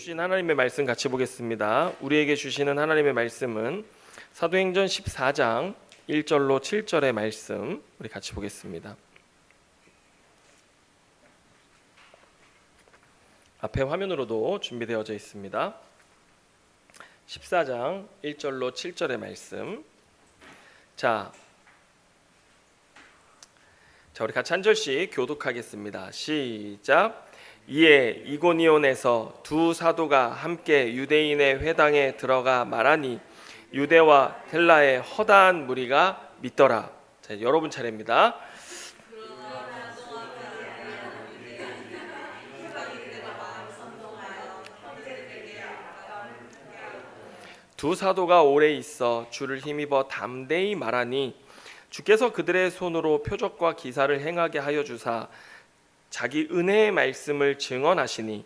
주신 하나님의 말씀 같이 보겠습니다. 우리에게 주시는 하나님의 말씀은 사도행전 14장 1절로 7절의 말씀 우리 같이 보겠습니다. 앞에 화면으로도 준비되어져 있습니다. 14장 1절로 7절의 말씀. 자, 우리 같이 한 절씩 교독하겠습니다. 시작. 이에 이고니온에서 두 사도가 함께 유대인의 회당에 들어가 말하니 유대와 헬라의 허다한 무리가 믿더라. 자, 여러분 차례입니다. 두 사도가 오래 있어 주를 힘입어 담대히 말하니 주께서 그들의 손으로 표적과 기사를 행하게 하여 주사 자기 은혜의 말씀을 증언하시니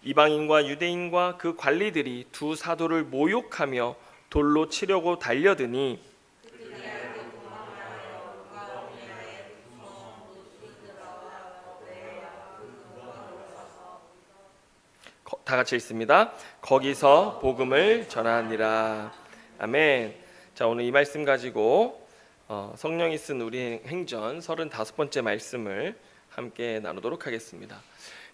이방인과 유대인과 그 관리들이 두 사도를 모욕하며 돌로 치려고 달려드니 다 같이 읽습니다. 거기서 복음을 전하니라. 아멘. 자, 오늘 이 말씀 가지고 성령이 쓴 우리 행전 35번째 말씀을 함께 나누도록 하겠습니다.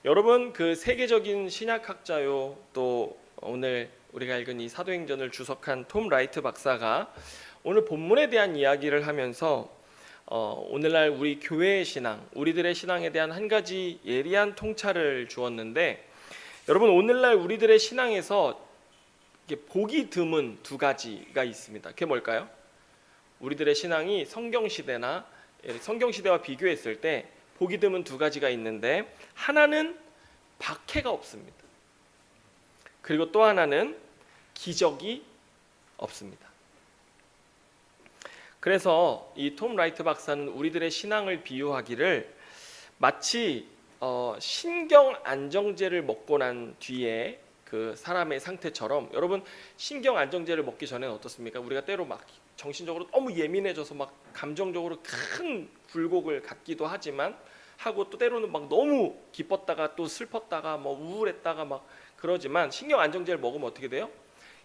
여러분, 그 세계적인 신약학자요, 또 오늘 우리가 읽은 이 사도행전을 주석한 톰 라이트 박사가 오늘 본문에 대한 이야기를 하면서 오늘날 우리 교회의 신앙, 우리들의 신앙에 대한 한 가지 예리한 통찰을 주었는데, 여러분, 오늘날 우리들의 신앙에서 보기 드문 두 가지가 있습니다. 그게 뭘까요? 우리들의 신앙이 성경시대와 비교했을 때 보기 드문 두 가지가 있는데, 하나는 박해가 없습니다. 그리고 또 하나는 기적이 없습니다. 그래서 이 톰 라이트 박사는 우리들의 신앙을 비유하기를 마치 신경 안정제를 먹고 난 뒤에 그 사람의 상태처럼, 여러분, 신경 안정제를 먹기 전에는 어떻습니까? 우리가 때로 막 정신적으로 너무 예민해져서 막 감정적으로 큰 굴곡을 갖기도 하지만 하고, 또 때로는 막 너무 기뻤다가 또 슬펐다가 뭐 우울했다가 막 그러지만, 신경 안정제를 먹으면 어떻게 돼요?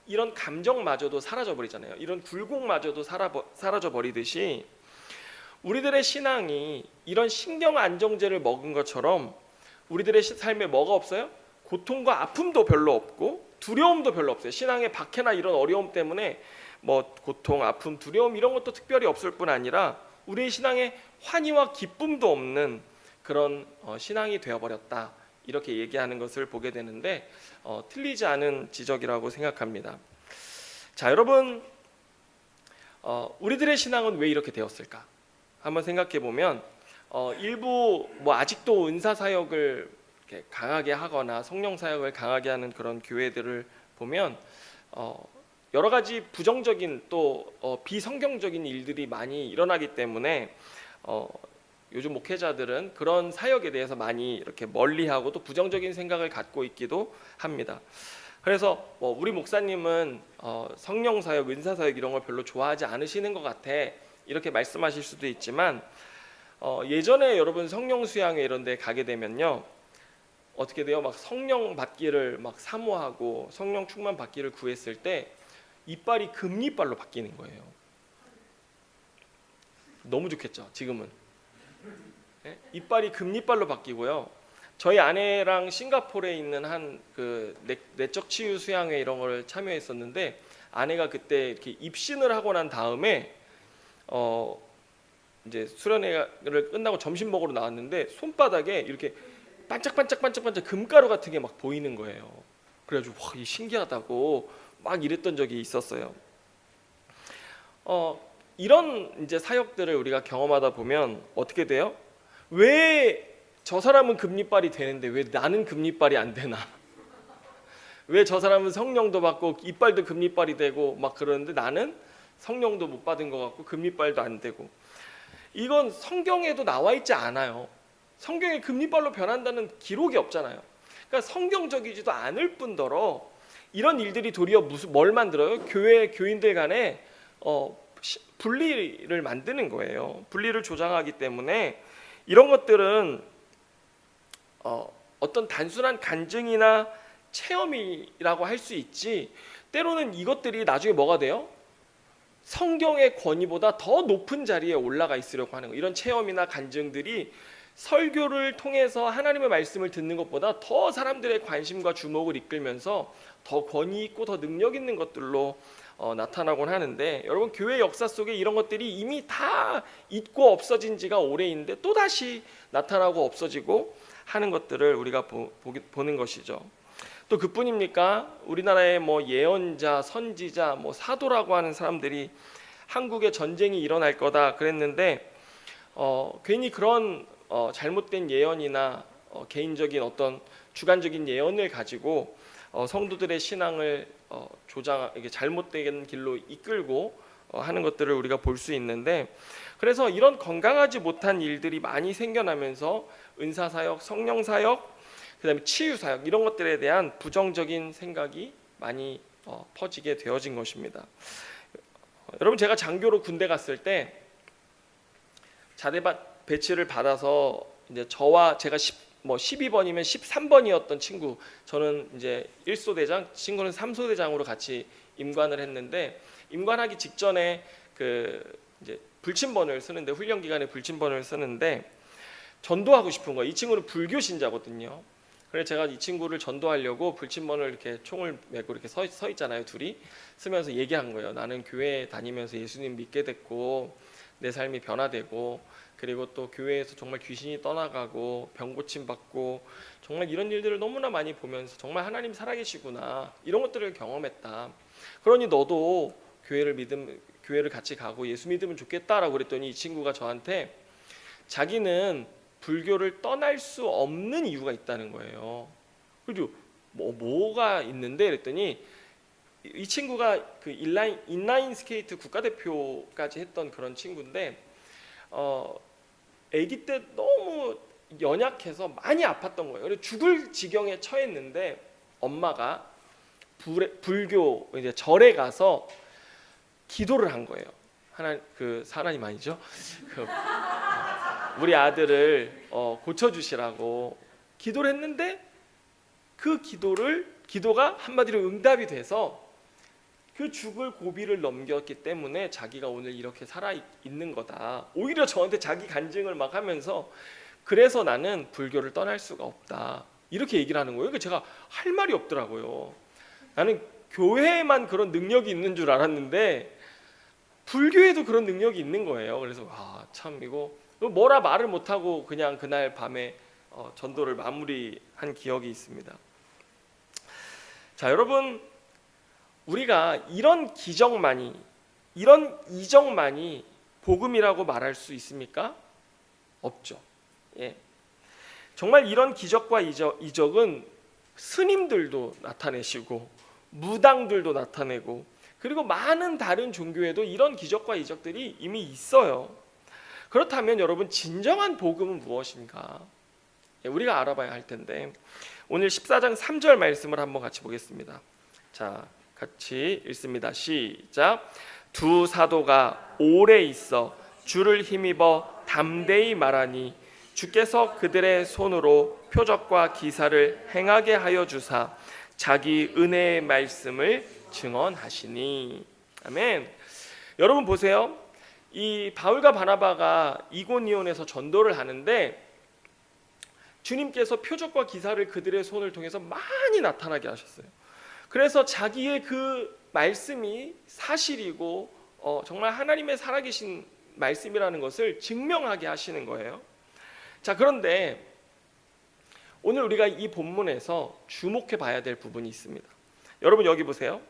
이런 감정마저도 사라져 버리잖아요. 이런 굴곡마저도 사라져 버리듯이 우리들의 신앙이 이런 신경 안정제를 먹은 것처럼 우리들의 삶에 뭐가 없어요? 고통과 아픔도 별로 없고 두려움도 별로 없어요. 신앙의 박해나 이런 어려움 때문에 뭐 고통, 아픔, 두려움 이런 것도 특별히 없을 뿐 아니라 우리의 신앙에 환희와 기쁨도 없는 그런 신앙이 되어버렸다, 이렇게 얘기하는 것을 보게 되는데 틀리지 않은 지적이라고 생각합니다. 자, 여러분, 우리들의 신앙은 왜 이렇게 되었을까? 한번 생각해 보면 일부 아직도 은사 사역을 이렇게 강하게 하거나 성령 사역을 강하게 하는 그런 교회들을 보면 여러 가지 부정적인 또 비성경적인 일들이 많이 일어나기 때문에 요즘 목회자들은 그런 사역에 대해서 많이 이렇게 멀리하고 또 부정적인 생각을 갖고 있기도 합니다. 그래서 우리 목사님은 성령 사역, 은사 사역 이런 걸 별로 좋아하지 않으시는 것 같아, 이렇게 말씀하실 수도 있지만 예전에 여러분 성령 수양회 이런 데 가게 되면요, 어떻게 돼요? 막 성령 받기를 막 사모하고 성령 충만 받기를 구했을 때 이빨이 금리빨로 바뀌는 거예요. 너무 좋겠죠, 지금은. 네? 이빨이 금리빨로 바뀌고요. 저희 아내랑 싱가포르에 있는 한 그 내적 치유 수양회 이런 걸 참여했었는데, 아내가 그때 이렇게 입신을 하고 난 다음에 이제 수련회를 끝나고 점심 먹으러 나왔는데 손바닥에 이렇게 반짝반짝 금가루 같은 게 막 보이는 거예요. 그래가지고 와, 이 신기하다고 막 이랬던 적이 있었어요. 이런 이제 사역들을 우리가 경험하다 보면 어떻게 돼요? 왜 저 사람은 금리빨이 되는데 왜 나는 금리빨이 안 되나? 왜 저 사람은 성령도 받고 이빨도 금리빨이 되고 막 그러는데 나는 성령도 못 받은 것 같고 금리빨도 안 되고. 이건 성경에도 나와 있지 않아요. 성경에 금리빨로 변한다는 기록이 없잖아요. 그러니까 성경적이지도 않을 뿐더러 이런 일들이 도리어 뭘 만들어요? 교회 교인들 간에 분리를 만드는 거예요. 분리를 조장하기 때문에 이런 것들은 어떤 단순한 간증이나 체험이라고 할 수 있지, 때로는 이것들이 나중에 뭐가 돼요? 성경의 권위보다 더 높은 자리에 올라가 있으려고 하는 거. 이런 체험이나 간증들이 설교를 통해서 하나님의 말씀을 듣는 것보다 더 사람들의 관심과 주목을 이끌면서 더 권위 있고 더 능력 있는 것들로 나타나곤 하는데, 여러분 교회 역사 속에 이런 것들이 이미 다 잊고 없어진 지가 오래인데 또다시 나타나고 없어지고 하는 것들을 우리가 보는 것이죠. 또 그뿐입니까? 우리나라의 뭐 예언자, 선지자, 뭐 사도라고 하는 사람들이 한국에 전쟁이 일어날 거다 그랬는데 괜히 그런 잘못된 예언이나 개인적인 어떤 주관적인 예언을 가지고 성도들의 신앙을 이게 잘못된 길로 이끌고 하는 것들을 우리가 볼 수 있는데, 그래서 이런 건강하지 못한 일들이 많이 생겨나면서 은사사역, 성령사역, 그다음에 치유사역, 이런 것들에 대한 부정적인 생각이 많이 퍼지게 되어진 것입니다. 여러분, 제가 장교로 군대 갔을 때 자대 배치를 받아서 이제 저와 제가 12번이면 13번이었던 친구, 저는 이제 1소대장, 친구는 3소대장으로 같이 임관을 했는데, 임관하기 직전에 이제 불침번을 쓰는데, 훈련 기간에 불침번을 쓰는데 전도하고 싶은 거예요. 이 친구는 불교 신자거든요. 그래서 제가 이 친구를 전도하려고 불침번을 이렇게 총을 메고 이렇게 서 있잖아요. 둘이 쓰면서 얘기한 거예요. 나는 교회 다니면서 예수님 믿게 됐고 내 삶이 변화되고, 그리고 또 교회에서 정말 귀신이 떠나가고 병 고침 받고 정말 이런 일들을 너무나 많이 보면서 정말 하나님 살아계시구나, 이런 것들을 경험했다. 그러니 너도 교회를 같이 가고 예수 믿으면 좋겠다라고 그랬더니 이 친구가 저한테 자기는 불교를 떠날 수 없는 이유가 있다는 거예요. 그리고 뭐가 있는데 그랬더니, 이 친구가 그 인라인 스케이트 국가대표까지 했던 그런 친구인데 아기 때 너무 연약해서 많이 아팠던 거예요. 그래서 죽을 지경에 처했는데 엄마가 불교 이제 절에 가서 기도를 한 거예요. 하나님 아니죠? 우리 아들을 고쳐주시라고 기도를 했는데, 그 기도가 한마디로 응답이 돼서 그 죽을 고비를 넘겼기 때문에 자기가 오늘 이렇게 살아 있는 거다. 오히려 저한테 자기 간증을 막 하면서 그래서 나는 불교를 떠날 수가 없다, 이렇게 얘기를 하는 거예요. 그러니까 제가 할 말이 없더라고요. 나는 교회에만 그런 능력이 있는 줄 알았는데 불교에도 그런 능력이 있는 거예요. 그래서 참 이거 뭐라 말을 못하고 그냥 그날 밤에 전도를 마무리한 기억이 있습니다. 자, 여러분, 우리가 이런 기적만이, 이런 이적만이 복음이라고 말할 수 있습니까? 없죠. 예. 정말 이런 기적과 이적은 스님들도 나타내시고 무당들도 나타내고, 그리고 많은 다른 종교에도 이런 기적과 이적들이 이미 있어요. 그렇다면 여러분, 진정한 복음은 무엇인가? 우리가 알아봐야 할 텐데, 오늘 14장 3절 말씀을 한번 같이 보겠습니다. 자, 같이 읽습니다. 시작. 두 사도가 오래 있어 주를 힘입어 담대히 말하니 주께서 그들의 손으로 표적과 기사를 행하게 하여 주사 자기 은혜의 말씀을 증언하시니. 아멘. 여러분 보세요. 이 바울과 바나바가 이고니온에서 전도를 하는데 주님께서 표적과 기사를 그들의 손을 통해서 많이 나타나게 하셨어요. 그래서 자기의 그 말씀이 사실이고 정말 하나님의 살아계신 말씀이라는 것을 증명하게 하시는 거예요. 자, 그런데 오늘 우리가 이 본문에서 주목해 봐야 될 부분이 있습니다. 여러분 여기 보세요.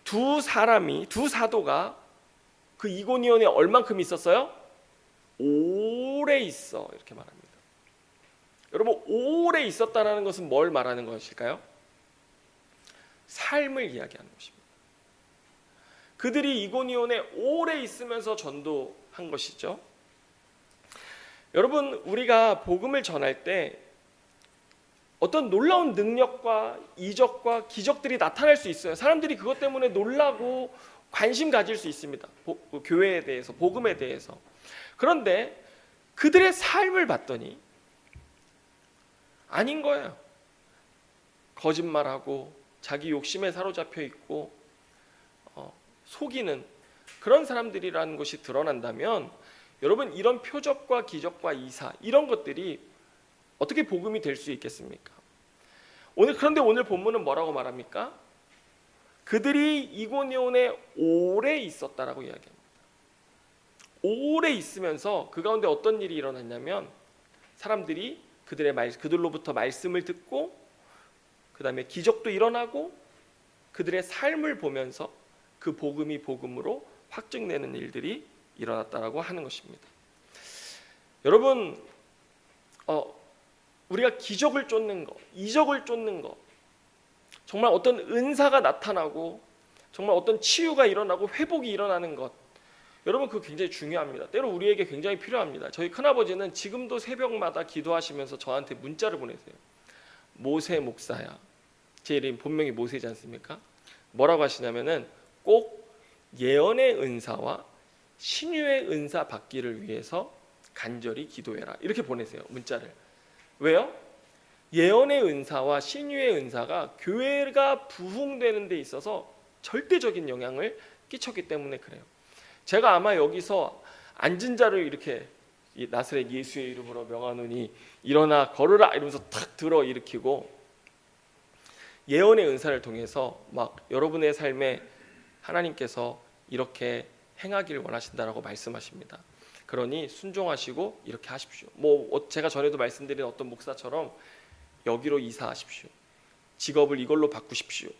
두 사도가 그 이고니온에 얼만큼 있었어요? 오래 있어, 이렇게 말합니다. 여러분, 오래 있었다는 것은 뭘 말하는 것일까요? 삶을 이야기하는 것입니다. 그들이 이고니온에 오래 있으면서 전도한 것이죠. 여러분, 우리가 복음을 전할 때 어떤 놀라운 능력과 이적과 기적들이 나타날 수 있어요. 사람들이 그것 때문에 놀라고 관심 가질 수 있습니다. 교회에 대해서, 복음에 대해서. 그런데 그들의 삶을 봤더니 아닌 거예요. 거짓말하고 자기 욕심에 사로잡혀 있고 속이는 그런 사람들이라는 것이 드러난다면 여러분, 이런 표적과 기적과 이사, 이런 것들이 어떻게 복음이 될 수 있겠습니까? 그런데 오늘 본문은 뭐라고 말합니까? 그들이 이고니온에 오래 있었다라고 이야기합니다. 오래 있으면서 그 가운데 어떤 일이 일어났냐면 사람들이 그들로부터 말씀을 듣고 그 다음에 기적도 일어나고 그들의 삶을 보면서 그 복음이 복음으로 확증되는 일들이 일어났다라고 하는 것입니다. 여러분, 우리가 기적을 쫓는 것, 이적을 쫓는 것, 정말 어떤 은사가 나타나고 정말 어떤 치유가 일어나고 회복이 일어나는 것, 여러분 그거 굉장히 중요합니다. 때로 우리에게 굉장히 필요합니다. 저희 큰아버지는 지금도 새벽마다 기도하시면서 저한테 문자를 보내세요. 모세 목사야. 제 이름 본명이 모세지 않습니까? 뭐라고 하시냐면은 꼭 예언의 은사와 신유의 은사 받기를 위해서 간절히 기도해라. 이렇게 보내세요. 문자를. 왜요? 예언의 은사와 신유의 은사가 교회가 부흥되는 데 있어서 절대적인 영향을 끼쳤기 때문에 그래요. 제가 아마 여기서 앉은 자를 이렇게 나사렛 예수의 이름으로 명하노니 일어나 걸으라 이러면서 탁 들어 일으키고 예언의 은사를 통해서 막 여러분의 삶에 하나님께서 이렇게 행하기를 원하신다라고 말씀하십니다. 그러니 순종하시고 이렇게 하십시오. 제가 전에도 말씀드린 어떤 목사처럼 여기로 이사하십시오. 직업을 이걸로 바꾸십시오.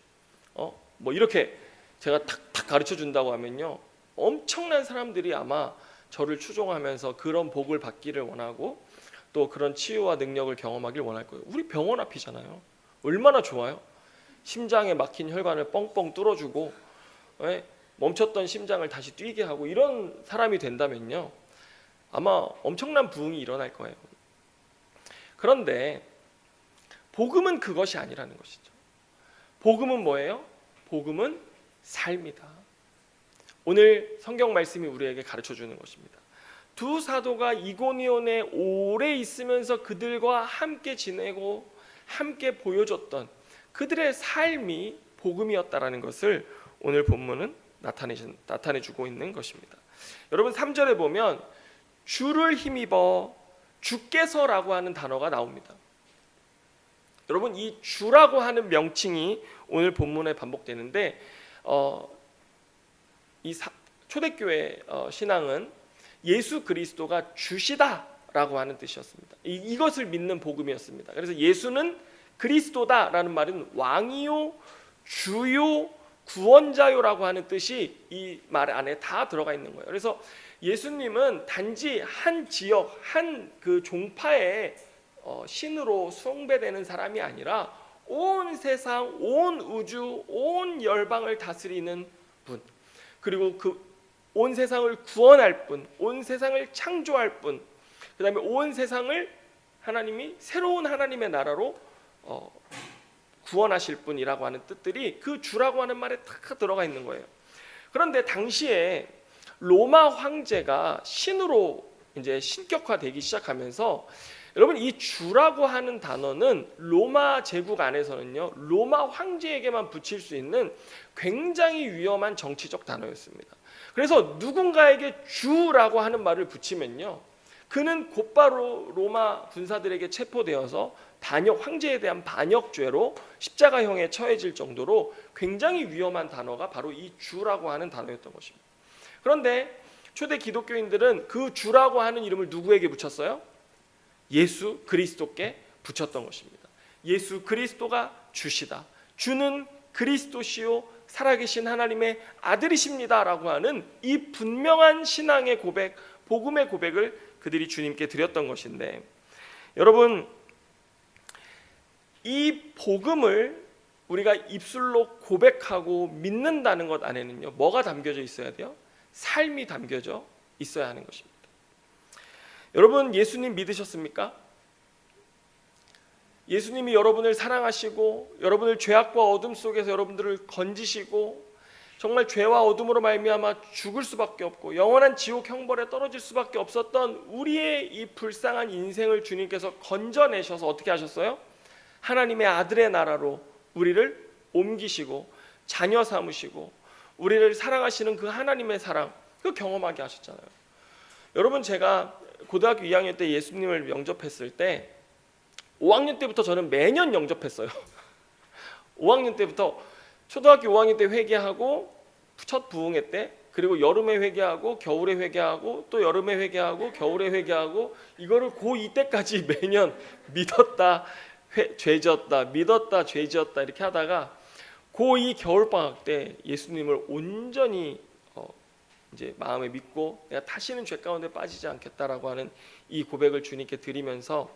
이렇게 제가 탁탁 가르쳐 준다고 하면요, 엄청난 사람들이 아마 저를 추종하면서 그런 복을 받기를 원하고 또 그런 치유와 능력을 경험하길 원할 거예요. 우리 병원 앞이잖아요. 얼마나 좋아요. 심장에 막힌 혈관을 뻥뻥 뚫어주고 멈췄던 심장을 다시 뛰게 하고 이런 사람이 된다면요, 아마 엄청난 부흥이 일어날 거예요. 그런데 복음은 그것이 아니라는 것이죠. 복음은 뭐예요? 복음은 삶이다. 오늘 성경 말씀이 우리에게 가르쳐 주는 것입니다. 두 사도가 이고니온에 오래 있으면서 그들과 함께 지내고 함께 보여줬던 그들의 삶이 복음이었다라는 것을 오늘 본문은 나타내주고 있는 것입니다. 여러분 3절에 보면 주를 힘입어 주께서라고 하는 단어가 나옵니다. 여러분 이 주라고 하는 명칭이 오늘 본문에 반복되는데 이 초대교회 신앙은 예수 그리스도가 주시다라고 하는 뜻이었습니다. 이것을 믿는 복음이었습니다. 그래서 예수는 그리스도다라는 말은 왕이요, 주요, 구원자요라고 하는 뜻이 이 말 안에 다 들어가 있는 거예요. 그래서 예수님은 단지 한 지역, 한 그 종파의 신으로 숭배되는 사람이 아니라 온 세상, 온 우주, 온 열방을 다스리는 분, 그리고 그 온 세상을 구원할 분, 온 세상을 창조할 분, 그 다음에 온 세상을 하나님이 새로운 하나님의 나라로 구원하실 분이라고 하는 뜻들이 그 주라고 하는 말에 다 들어가 있는 거예요. 그런데 당시에 로마 황제가 신으로 이제 신격화되기 시작하면서 여러분 이 주라고 하는 단어는 로마 제국 안에서는요, 로마 황제에게만 붙일 수 있는 굉장히 위험한 정치적 단어였습니다. 그래서 누군가에게 주라고 하는 말을 붙이면요, 그는 곧바로 로마 군사들에게 체포되어서 황제에 대한 반역죄로 십자가형에 처해질 정도로 굉장히 위험한 단어가 바로 이 주라고 하는 단어였던 것입니다. 그런데 초대 기독교인들은 그 주라고 하는 이름을 누구에게 붙였어요? 예수 그리스도께 붙였던 것입니다. 예수 그리스도가 주시다. 주는 그리스도시요 살아계신 하나님의 아들이십니다라고 하는 이 분명한 신앙의 고백, 복음의 고백을 그들이 주님께 드렸던 것인데, 여러분 이 복음을 우리가 입술로 고백하고 믿는다는 것 안에는요, 뭐가 담겨져 있어야 돼요? 삶이 담겨져 있어야 하는 것입니다. 여러분 예수님 믿으셨습니까? 예수님이 여러분을 사랑하시고 여러분을 죄악과 어둠 속에서 여러분들을 건지시고 정말 죄와 어둠으로 말미암아 죽을 수밖에 없고 영원한 지옥 형벌에 떨어질 수밖에 없었던 우리의 이 불쌍한 인생을 주님께서 건져내셔서 어떻게 하셨어요? 하나님의 아들의 나라로 우리를 옮기시고 자녀 삼으시고 우리를 사랑하시는 그 하나님의 사랑, 그 경험하게 하셨잖아요. 여러분, 제가 고등학교 2학년 때 예수님을 영접했을 때 5학년 때부터 저는 매년 영접했어요. 5학년 때부터 초등학교 5학년 때 회개하고 첫 부흥회 때, 그리고 여름에 회개하고 겨울에 회개하고 또 여름에 회개하고 겨울에 회개하고, 이거를 고2 때까지 매년 믿었다 죄졌다 믿었다 죄졌다 이렇게 하다가 고2 겨울방학 때 예수님을 온전히 이제 마음에 믿고 내가 다시는 죄 가운데 빠지지 않겠다라고 하는 이 고백을 주님께 드리면서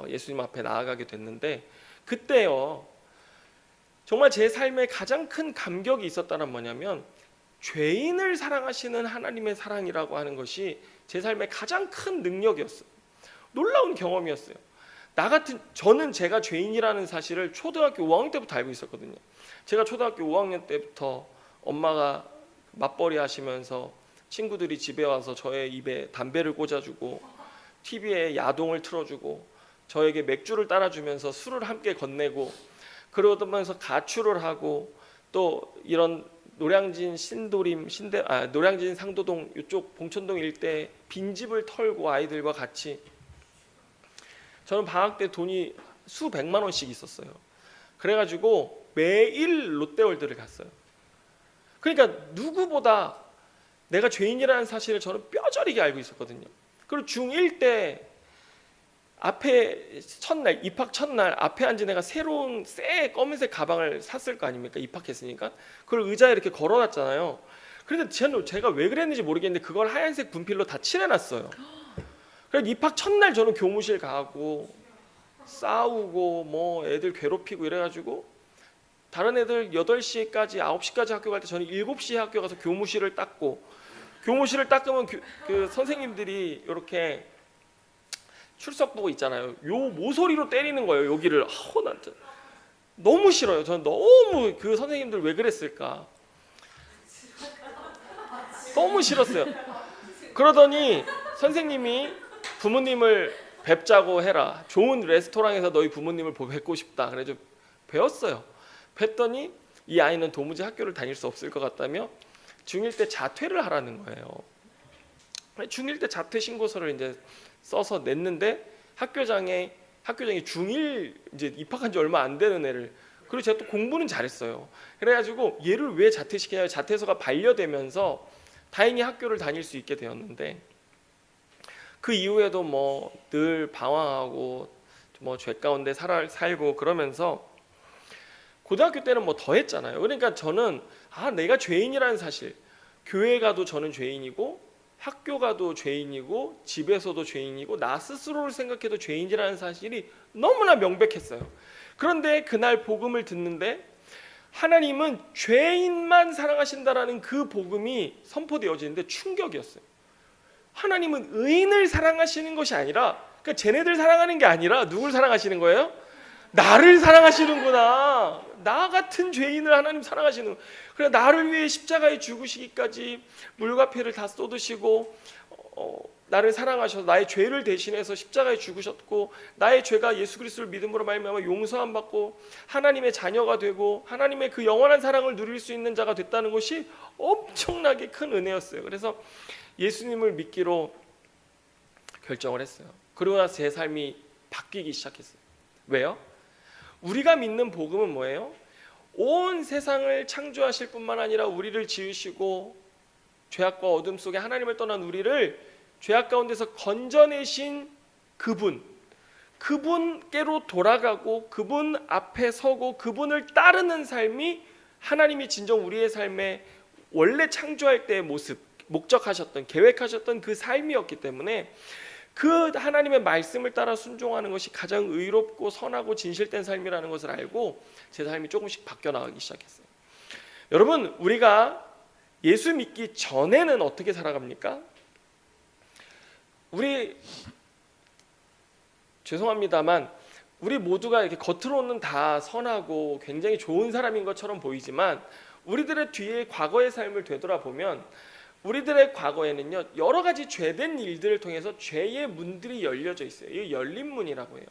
예수님 앞에 나아가게 됐는데, 그때요 정말 제 삶에 가장 큰 감격이 있었다는 뭐냐면, 죄인을 사랑하시는 하나님의 사랑이라고 하는 것이 제 삶의 가장 큰 능력이었어요. 놀라운 경험이었어요. 저는 제가 죄인이라는 사실을 초등학교 5학년 때부터 알고 있었거든요. 제가 초등학교 5학년 때부터 엄마가 맞벌이 하시면서 친구들이 집에 와서 저의 입에 담배를 꽂아주고 TV에 야동을 틀어주고 저에게 맥주를 따라주면서 술을 함께 건네고, 그러면서 가출을 하고 또 이런 노량진 신도림 노량진 상도동 이쪽 봉천동 일대 빈집을 털고 아이들과 같이, 저는 방학 때 돈이 수백만 원씩 있었어요. 그래가지고 매일 롯데월드를 갔어요. 그러니까 누구보다 내가 죄인이라는 사실을 저는 뼈저리게 알고 있었거든요. 그리고 중1 때 앞에 첫날, 입학 첫날 앞에 앉은 애가 새로운 새 검은색 가방을 샀을 거 아닙니까? 입학했으니까. 그걸 의자에 이렇게 걸어놨잖아요. 그런데 제가 왜 그랬는지 모르겠는데 그걸 하얀색 분필로 다 칠해놨어요. 그래서 입학 첫날 저는 교무실 가고 싸우고 뭐 애들 괴롭히고 이래가지고, 다른 애들 8시까지 9시까지 학교 갈 때 저는 7시에 학교 가서 교무실을 닦고, 교무실을 닦으면 그 선생님들이 이렇게 출석부고 있잖아요. 요 모서리로 때리는 거예요. 여기를. 난 너무 싫어요. 저는 너무 그 선생님들 왜 그랬을까 너무 싫었어요. 그러더니 선생님이 부모님을 뵙자고 해라. 좋은 레스토랑에서 너희 부모님을 뵙고 싶다. 그래서 배웠어요. 뵀더니 이 아이는 도무지 학교를 다닐 수 없을 것 같다며 중1 때 자퇴를 하라는 거예요. 중1 때 자퇴 신고서를 이제 써서 냈는데 학교장이 중1 이제 입학한 지 얼마 안 되는 애를, 그리고 제가 또 공부는 잘했어요. 그래가지고 얘를 왜 자퇴시키냐면 자퇴서가 반려되면서 다행히 학교를 다닐 수 있게 되었는데, 그 이후에도 뭐 늘 방황하고 뭐 죄 가운데 살고 그러면서 고등학교 때는 뭐 더 했잖아요. 그러니까 저는 내가 죄인이라는 사실, 교회 가도 저는 죄인이고 학교 가도 죄인이고 집에서도 죄인이고 나 스스로를 생각해도 죄인이라는 사실이 너무나 명백했어요. 그런데 그날 복음을 듣는데 하나님은 죄인만 사랑하신다라는 그 복음이 선포되어지는데 충격이었어요. 하나님은 의인을 사랑하시는 것이 아니라, 그러니까 쟤네들 사랑하는 게 아니라 누굴 사랑하시는 거예요? 나를 사랑하시는구나. 나 같은 죄인을 하나님 사랑하시는. 그래, 나를 위해 십자가에 죽으시기까지 물과 피를 다 쏟으시고 나를 사랑하셔서 나의 죄를 대신해서 십자가에 죽으셨고, 나의 죄가 예수 그리스도를 믿음으로 말미암아 용서함 받고 하나님의 자녀가 되고 하나님의 그 영원한 사랑을 누릴 수 있는 자가 됐다는 것이 엄청나게 큰 은혜였어요. 그래서 예수님을 믿기로 결정을 했어요. 그러고 나서 제 삶이 바뀌기 시작했어요. 왜요? 우리가 믿는 복음은 뭐예요? 온 세상을 창조하실 뿐만 아니라 우리를 지으시고 죄악과 어둠 속에 하나님을 떠난 우리를 죄악 가운데서 건져내신 그분께로 돌아가고 그분 앞에 서고 그분을 따르는 삶이 하나님이 진정 우리의 삶에 원래 창조할 때의 모습, 목적하셨던, 계획하셨던 그 삶이었기 때문에 그 하나님의 말씀을 따라 순종하는 것이 가장 의롭고 선하고 진실된 삶이라는 것을 알고 제 삶이 조금씩 바뀌어 나가기 시작했어요. 여러분, 우리가 예수 믿기 전에는 어떻게 살아갑니까? 죄송합니다만 우리 모두가 이렇게 겉으로는 다 선하고 굉장히 좋은 사람인 것처럼 보이지만 우리들의 뒤에 과거의 삶을 되돌아보면 우리들의 과거에는요, 여러 가지 죄된 일들을 통해서 죄의 문들이 열려져 있어요. 이 열린 문이라고 해요.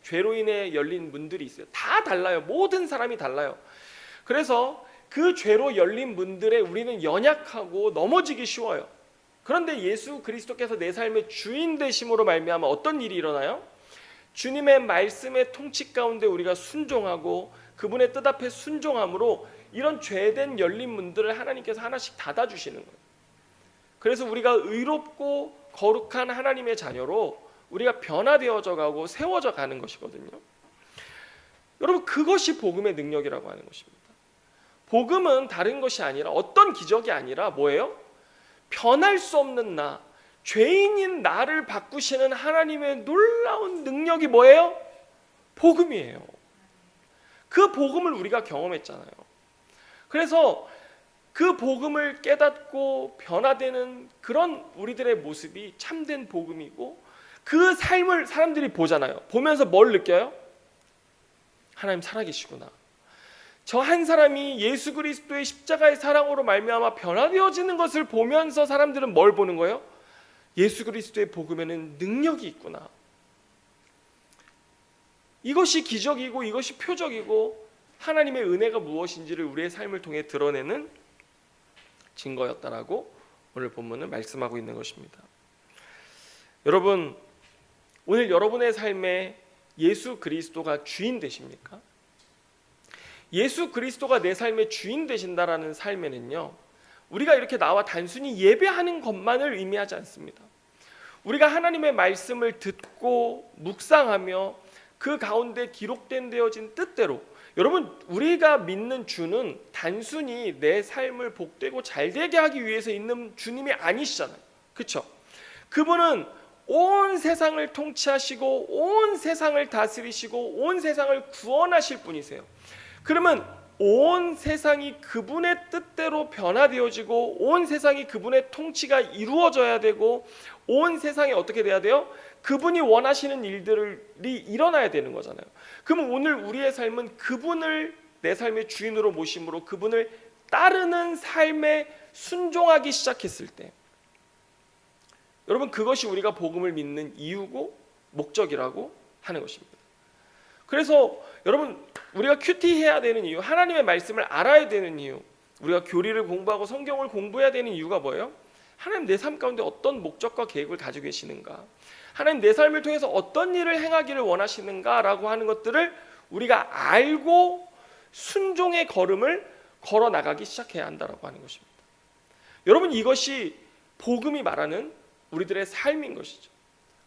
죄로 인해 열린 문들이 있어요. 다 달라요. 모든 사람이 달라요. 그래서 그 죄로 열린 문들에 우리는 연약하고 넘어지기 쉬워요. 그런데 예수 그리스도께서 내 삶의 주인 되심으로 말미암아 어떤 일이 일어나요? 주님의 말씀의 통치 가운데 우리가 순종하고 그분의 뜻 앞에 순종함으로 이런 죄된 열린 문들을 하나님께서 하나씩 닫아주시는 거예요. 그래서 우리가 의롭고 거룩한 하나님의 자녀로 우리가 변화되어져 가고 세워져 가는 것이거든요. 여러분, 그것이 복음의 능력이라고 하는 것입니다. 복음은 다른 것이 아니라, 어떤 기적이 아니라 뭐예요? 변할 수 없는 나, 죄인인 나를 바꾸시는 하나님의 놀라운 능력이 뭐예요? 복음이에요. 그 복음을 우리가 경험했잖아요. 그래서 그 복음을 깨닫고 변화되는 그런 우리들의 모습이 참된 복음이고, 그 삶을 사람들이 보잖아요. 보면서 뭘 느껴요? 하나님 살아계시구나. 저 한 사람이 예수 그리스도의 십자가의 사랑으로 말미암아 변화되어지는 것을 보면서 사람들은 뭘 보는 거예요? 예수 그리스도의 복음에는 능력이 있구나. 이것이 기적이고 이것이 표적이고 하나님의 은혜가 무엇인지를 우리의 삶을 통해 드러내는 증거였다라고 오늘 본문은 말씀하고 있는 것입니다. 여러분, 오늘 여러분의 삶에 예수 그리스도가 주인 되십니까? 예수 그리스도가 내 삶의 주인 되신다라는 삶에는요, 우리가 이렇게 나와 단순히 예배하는 것만을 의미하지 않습니다. 우리가 하나님의 말씀을 듣고 묵상하며 그 가운데 기록된 되어진 뜻대로, 여러분, 우리가 믿는 주는 단순히 내 삶을 복되고 잘되게 하기 위해서 있는 주님이 아니시잖아요. 그렇죠? 그분은 온 세상을 통치하시고 온 세상을 다스리시고 온 세상을 구원하실 분이세요. 그러면 온 세상이 그분의 뜻대로 변화되어지고 온 세상이 그분의 통치가 이루어져야 되고 온 세상이 어떻게 돼야 돼요? 그분이 원하시는 일들이 일어나야 되는 거잖아요. 그럼 오늘 우리의 삶은 그분을 내 삶의 주인으로 모심으로 그분을 따르는 삶에 순종하기 시작했을 때, 여러분, 그것이 우리가 복음을 믿는 이유고 목적이라고 하는 것입니다. 그래서 여러분, 우리가 큐티해야 되는 이유, 하나님의 말씀을 알아야 되는 이유, 우리가 교리를 공부하고 성경을 공부해야 되는 이유가 뭐예요? 하나님 내 삶 가운데 어떤 목적과 계획을 가지고 계시는가, 하나님 내 삶을 통해서 어떤 일을 행하기를 원하시는가라고 하는 것들을 우리가 알고 순종의 걸음을 걸어 나가기 시작해야 한다라고 하는 것입니다. 여러분, 이것이 복음이 말하는 우리들의 삶인 것이죠.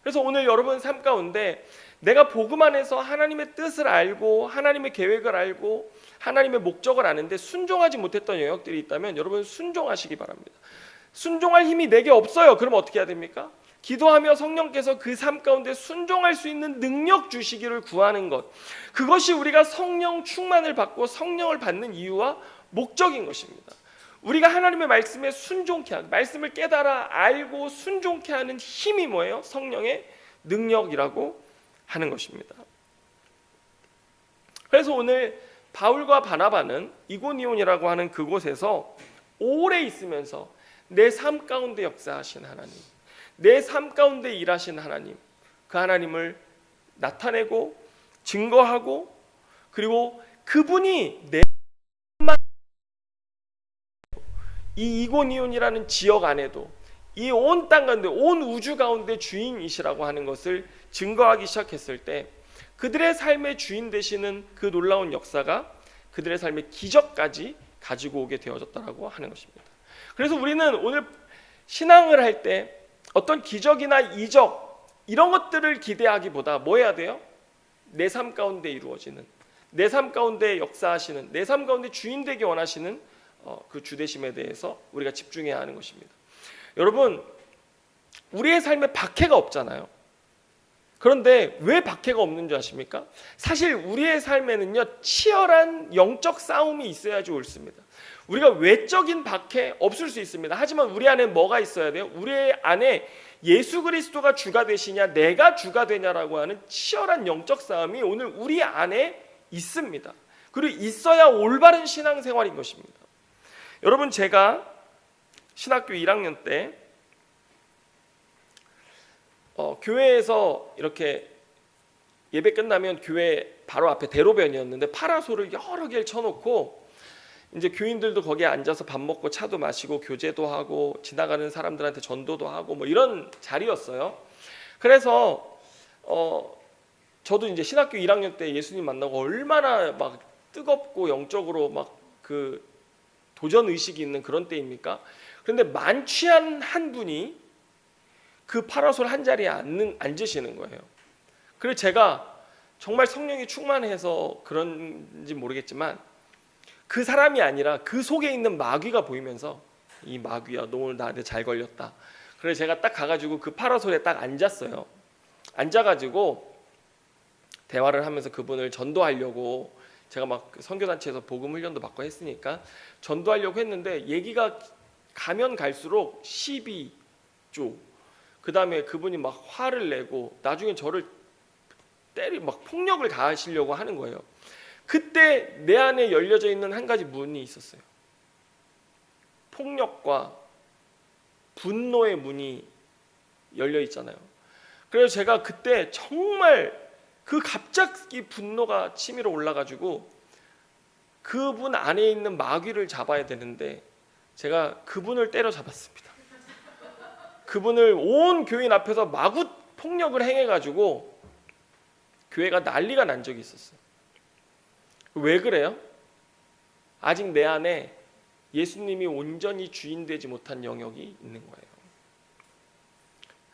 그래서 오늘 여러분 삶 가운데 내가 복음 안에서 하나님의 뜻을 알고 하나님의 계획을 알고 하나님의 목적을 아는데 순종하지 못했던 영역들이 있다면 여러분 순종하시기 바랍니다. 순종할 힘이 내게 없어요. 그럼 어떻게 해야 됩니까? 기도하며 성령께서 그 삶 가운데 순종할 수 있는 능력 주시기를 구하는 것, 그것이 우리가 성령 충만을 받고 성령을 받는 이유와 목적인 것입니다. 우리가 하나님의 말씀에 순종케 하는, 말씀을 깨달아 알고 순종케 하는 힘이 뭐예요? 성령의 능력이라고 하는 것입니다. 그래서 오늘 바울과 바나바는 이고니온이라고 하는 그곳에서 오래 있으면서 내 삶 가운데 역사하신 하나님, 내 삶 가운데 일하신 하나님, 그 하나님을 나타내고 증거하고, 그리고 그분이 내 이 이고니온이라는 지역 안에도 이 온 땅 가운데 온 우주 가운데 주인이시라고 하는 것을 증거하기 시작했을 때 그들의 삶의 주인 되시는 그 놀라운 역사가 그들의 삶의 기적까지 가지고 오게 되어졌다라고 하는 것입니다. 그래서 우리는 오늘 신앙을 할 때 어떤 기적이나 이적 이런 것들을 기대하기보다 뭐 해야 돼요? 내 삶 가운데 이루어지는, 내 삶 가운데 역사하시는, 내 삶 가운데 주인 되기 원하시는 그 주되심에 대해서 우리가 집중해야 하는 것입니다. 여러분, 우리의 삶에 박해가 없잖아요. 그런데 왜 박해가 없는 줄 아십니까? 사실 우리의 삶에는요, 치열한 영적 싸움이 있어야지 옳습니다. 우리가 외적인 박해 없을 수 있습니다. 하지만 우리 안에 뭐가 있어야 돼요? 우리 안에 예수 그리스도가 주가 되시냐, 내가 주가 되냐라고 하는 치열한 영적 싸움이 오늘 우리 안에 있습니다. 그리고 있어야 올바른 신앙생활인 것입니다. 여러분, 제가 신학교 1학년 때 교회에서 이렇게 예배 끝나면 교회 바로 앞에 대로변이었는데 파라솔을 여러 개를 쳐놓고 이제 교인들도 거기에 앉아서 밥 먹고 차도 마시고 교제도 하고 지나가는 사람들한테 전도도 하고 뭐 이런 자리였어요. 그래서 저도 이제 신학교 1학년 때 예수님 만나고 얼마나 막 뜨겁고 영적으로 막 그 도전 의식이 있는 그런 때입니까? 그런데 만취한 한 분이 그 파라솔 한 자리에 앉으시는 거예요. 그래서 제가 정말 성령이 충만해서 그런지 모르겠지만 그 사람이 아니라 그 속에 있는 마귀가 보이면서 이 마귀야, 너 오늘 나한테 잘 걸렸다. 그래서 제가 딱 가가지고 그 파라솔에 딱 앉았어요. 앉아가지고 대화를 하면서 그분을 전도하려고, 제가 막 선교단체에서 복음 훈련도 받고 했으니까 전도하려고 했는데 얘기가 가면 갈수록 시비 쪽, 그 다음에 그분이 막 화를 내고 나중에 저를 막 폭력을 가하시려고 하는 거예요. 그때 내 안에 열려져 있는 한 가지 문이 있었어요. 폭력과 분노의 문이 열려 있잖아요. 그래서 제가 그때 정말 그 갑자기 분노가 치밀어 올라가지고 그분 안에 있는 마귀를 잡아야 되는데 제가 그분을 때려잡았습니다. 그분을 온 교인 앞에서 마구 폭력을 행해가지고 교회가 난리가 난 적이 있었어요. 왜 그래요? 아직 내 안에 예수님이 온전히 주인되지 못한 영역이 있는 거예요.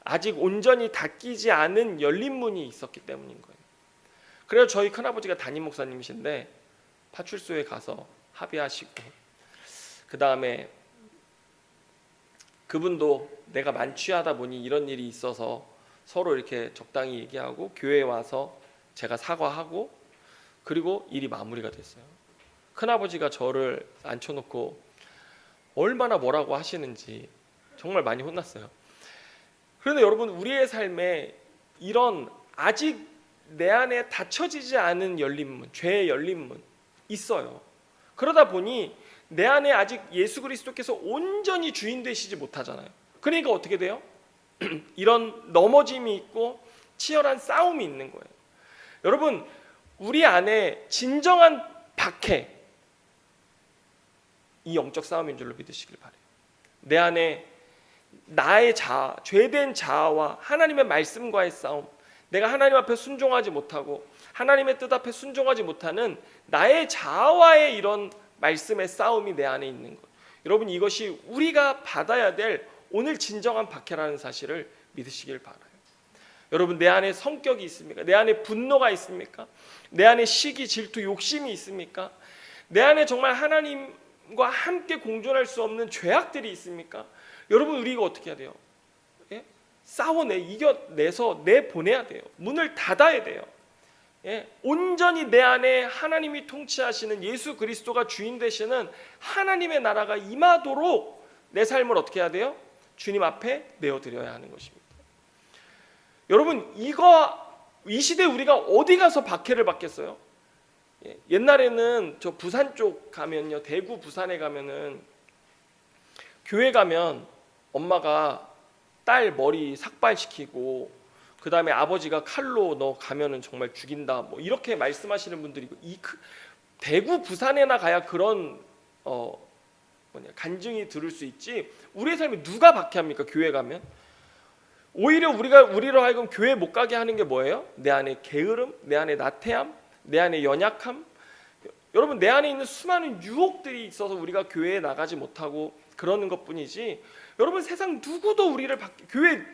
아직 온전히 닫히지 않은 열린 문이 있었기 때문인 거예요. 그래서 저희 큰아버지가 담임 목사님이신데 파출소에 가서 합의하시고, 그 다음에 그분도 내가 만취하다 보니 이런 일이 있어서 서로 이렇게 적당히 얘기하고 교회에 와서 제가 사과하고, 그리고 일이 마무리가 됐어요. 큰아버지가 저를 앉혀놓고 얼마나 뭐라고 하시는지 정말 많이 혼났어요. 그런데 여러분, 우리의 삶에 이런 아직 내 안에 닫혀지지 않은 열린 문, 죄의 열린 문 있어요. 그러다 보니 내 안에 아직 예수 그리스도께서 온전히 주인 되시지 못하잖아요. 그러니까 어떻게 돼요? 이런 넘어짐이 있고 치열한 싸움이 있는 거예요. 여러분, 우리 안에 진정한 박해, 이 영적 싸움인 줄로 믿으시길 바래요. 내 안에 나의 자아, 죄된 자아와 하나님의 말씀과의 싸움, 내가 하나님 앞에 순종하지 못하고 하나님의 뜻 앞에 순종하지 못하는 나의 자아와의 이런 말씀의 싸움이 내 안에 있는 것. 여러분, 이것이 우리가 받아야 될 오늘 진정한 박해라는 사실을 믿으시길 바라요. 여러분, 내 안에 성격이 있습니까? 내 안에 분노가 있습니까? 내 안에 시기, 질투, 욕심이 있습니까? 내 안에 정말 하나님과 함께 공존할 수 없는 죄악들이 있습니까? 여러분, 우리가 어떻게 해야 돼요? 예? 이겨내서 내보내야 돼요. 문을 닫아야 돼요. 예? 온전히 내 안에 하나님이 통치하시는 예수 그리스도가 주인 되시는 하나님의 나라가 임하도록 내 삶을 어떻게 해야 돼요? 주님 앞에 내어드려야 하는 것입니다. 여러분, 이 시대에 우리가 어디 가서 박해를 받겠어요? 예? 옛날에는 저 부산 쪽 가면요, 대구 부산에 가면은 교회 가면 엄마가 딸 머리 삭발시키고, 그 다음에 아버지가 칼로 너 가면은 정말 죽인다, 뭐 이렇게 말씀하시는 분들이 있고, 대구 부산에나 가야 그런 간증이 들을 수 있지, 우리의 삶에 누가 박해합니까? 교회 가면 오히려 우리로 하여금 교회 못 가게 하는 게 뭐예요? 내 안에 게으름, 내 안에 나태함, 내 안에 연약함. 여러분, 내 안에 있는 수많은 유혹들이 있어서 우리가 교회에 나가지 못하고 그러는 것뿐이지, 여러분, 세상 누구도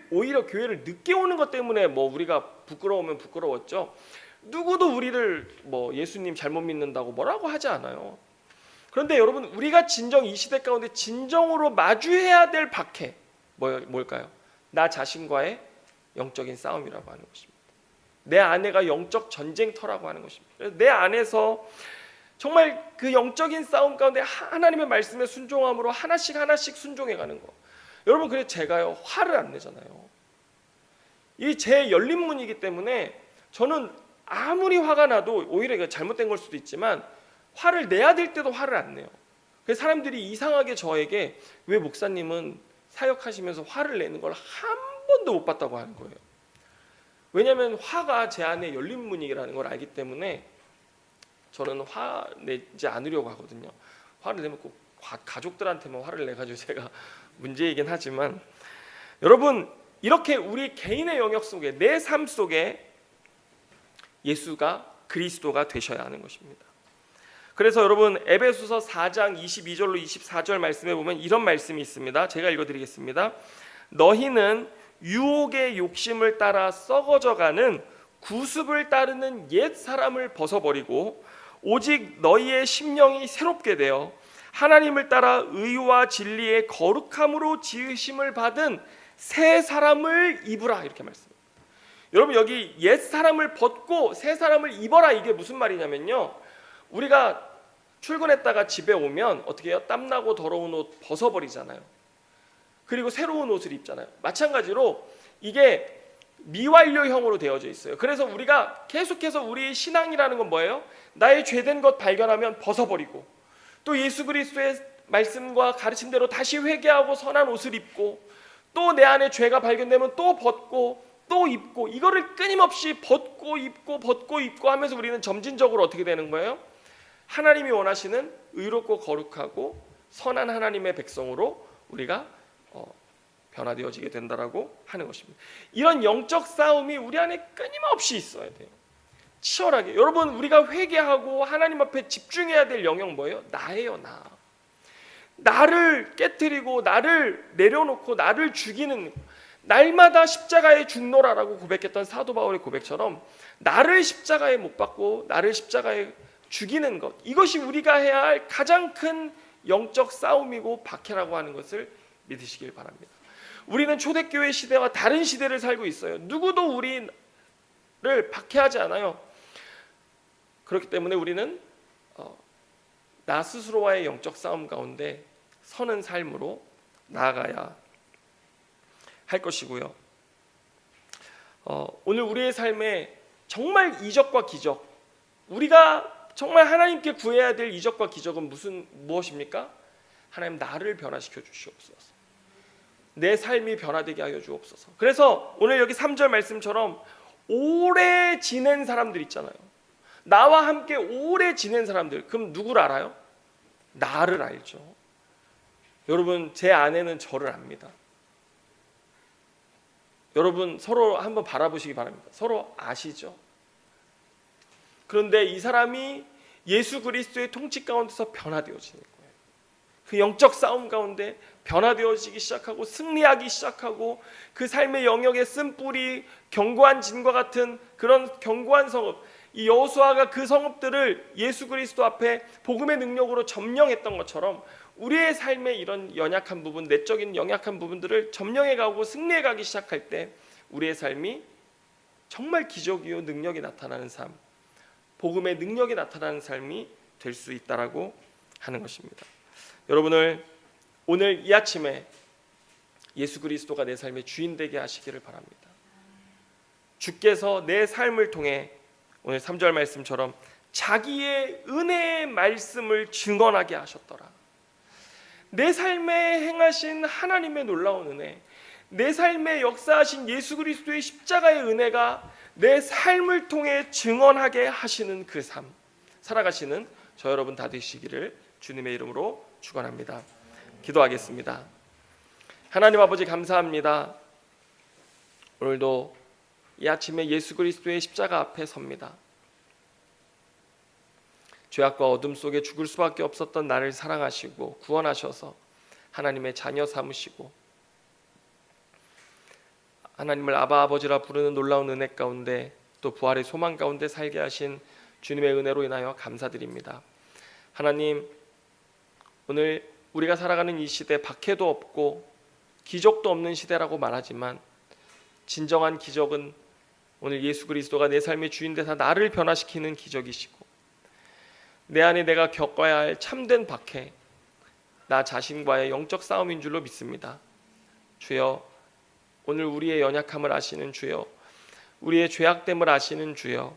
오히려 교회를 늦게 오는 것 때문에 뭐 우리가 부끄러우면 부끄러웠죠. 누구도 우리를 뭐 예수님 잘못 믿는다고 뭐라고 하지 않아요. 그런데 여러분, 우리가 진정 이 시대 가운데 진정으로 마주해야 될 박해 뭘까요? 나 자신과의 영적인 싸움이라고 하는 것입니다. 내 안에가 영적 전쟁터라고 하는 것입니다. 그래서 내 안에서 정말 그 영적인 싸움 가운데 하나님의 말씀에 순종함으로 하나씩 순종해가는 거. 여러분, 그래서 제가요, 화를 안 내잖아요. 이 제 열린 문이기 때문에 저는 아무리 화가 나도, 오히려 이거 잘못된 걸 수도 있지만 화를 내야 될 때도 화를 안 내요. 그래서 사람들이 이상하게 저에게 왜 목사님은 사역하시면서 화를 내는 걸 한 번도 못 봤다고 하는 거예요. 왜냐하면 화가 제 안에 열린 문이라는 걸 알기 때문에 저는 화 내지 않으려고 하거든요. 화를 내면 꼭 가족들한테만 화를 내가지고 제가 문제이긴 하지만, 여러분 이렇게 우리 개인의 영역 속에, 내 삶 속에 예수가 그리스도가 되셔야 하는 것입니다. 그래서 여러분 에베소서 4장 22절로 24절 말씀에 보면 이런 말씀이 있습니다. 제가 읽어드리겠습니다. 너희는 유혹의 욕심을 따라 썩어져가는 구습을 따르는 옛 사람을 벗어버리고 오직 너희의 심령이 새롭게 되어 하나님을 따라 의와 진리의 거룩함으로 지으심을 받은 새 사람을 입으라, 이렇게 말씀합니다. 여러분 여기 옛 사람을 벗고 새 사람을 입어라, 이게 무슨 말이냐면요, 우리가 출근했다가 집에 오면 어떻게 해요? 땀나고 더러운 옷 벗어버리잖아요. 그리고 새로운 옷을 입잖아요. 마찬가지로 이게 미완료형으로 되어져 있어요. 그래서 우리가 계속해서 우리의 신앙이라는 건 뭐예요? 나의 죄된 것 발견하면 벗어버리고, 또 예수 그리스도의 말씀과 가르침대로 다시 회개하고 선한 옷을 입고, 또 내 안에 죄가 발견되면 또 벗고 또 입고, 이거를 끊임없이 벗고 입고 하면서 우리는 점진적으로 어떻게 되는 거예요? 하나님이 원하시는 의롭고 거룩하고 선한 하나님의 백성으로 우리가 변화되어지게 된다라고 하는 것입니다. 이런 영적 싸움이 우리 안에 끊임없이 있어야 돼요. 치열하게. 여러분 우리가 회개하고 하나님 앞에 집중해야 될 영역 뭐예요? 나예요. 나를 깨트리고 나를 내려놓고 나를 죽이는, 날마다 십자가에 죽노라라고 고백했던 사도 바울의 고백처럼 나를 십자가에 못 박고 나를 십자가에 죽이는 것, 이것이 우리가 해야 할 가장 큰 영적 싸움이고 박해라고 하는 것을 믿으시길 바랍니다. 우리는 초대교회 시대와 다른 시대를 살고 있어요. 누구도 우리를 박해하지 않아요. 그렇기 때문에 우리는 나 스스로와의 영적 싸움 가운데 서는 삶으로 나아가야 할 것이고요. 오늘 우리의 삶에 정말 이적과 기적, 우리가 정말 하나님께 구해야 될 이적과 기적은 무엇입니까? 하나님 나를 변화시켜 주시옵소서. 내 삶이 변화되게 하여 주옵소서. 그래서 오늘 여기 3절 말씀처럼 오래 지낸 사람들 있잖아요. 나와 함께 오래 지낸 사람들, 그럼 누구를 알아요? 나를 알죠. 여러분 제 아내는 저를 압니다. 여러분 서로 한번 바라보시기 바랍니다. 서로 아시죠? 그런데 이 사람이 예수 그리스도의 통치 가운데서 변화되어지는 거예요. 그 영적 싸움 가운데 변화되어지기 시작하고 승리하기 시작하고, 그 삶의 영역에 쓴뿌리 견고한 진과 같은 그런 견고한 성읍, 이 여호수아가 그 성읍들을 예수 그리스도 앞에 복음의 능력으로 점령했던 것처럼 우리의 삶의 이런 연약한 부분, 내적인 연약한 부분들을 점령해 가고 승리해 가기 시작할 때 우리의 삶이 정말 기적이요 능력이 나타나는 삶, 복음의 능력이 나타나는 삶이 될 수 있다라고 하는 것입니다. 여러분을 오늘 이 아침에 예수 그리스도가 내 삶의 주인 되게 하시기를 바랍니다. 주께서 내 삶을 통해 오늘 3절 말씀처럼 자기의 은혜의 말씀을 증언하게 하셨더라. 내 삶에 행하신 하나님의 놀라운 은혜, 내 삶에 역사하신 예수 그리스도의 십자가의 은혜가 내 삶을 통해 증언하게 하시는 그 삶 살아가시는 저 여러분 다 되시기를 주님의 이름으로 축원합니다. 기도하겠습니다. 하나님 아버지 감사합니다. 오늘도 이 아침에 예수 그리스도의 십자가 앞에 섭니다. 죄악과 어둠 속에 죽을 수밖에 없었던 나를 사랑하시고 구원하셔서 하나님의 자녀 삼으시고 하나님을 아바 아버지라 부르는 놀라운 은혜 가운데 또 부활의 소망 가운데 살게 하신 주님의 은혜로 인하여 감사드립니다. 하나님, 오늘 우리가 살아가는 이 시대 박해도 없고 기적도 없는 시대라고 말하지만 진정한 기적은 오늘 예수 그리스도가 내 삶의 주인 되사 나를 변화시키는 기적이시고, 내 안에 내가 겪어야 할 참된 박해, 나 자신과의 영적 싸움인 줄로 믿습니다. 주여, 오늘 우리의 연약함을 아시는 주여, 우리의 죄악됨을 아시는 주여,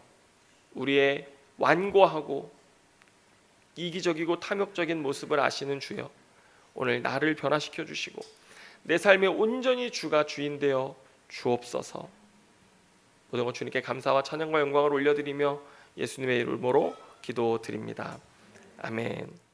우리의 완고하고 이기적이고 탐욕적인 모습을 아시는 주여, 오늘 나를 변화시켜 주시고 내 삶에 온전히 주가 주인 되어 주옵소서. 모든 것 주님께 감사와 찬양과 영광을 올려드리며 예수님의 이름으로 기도드립니다. 아멘.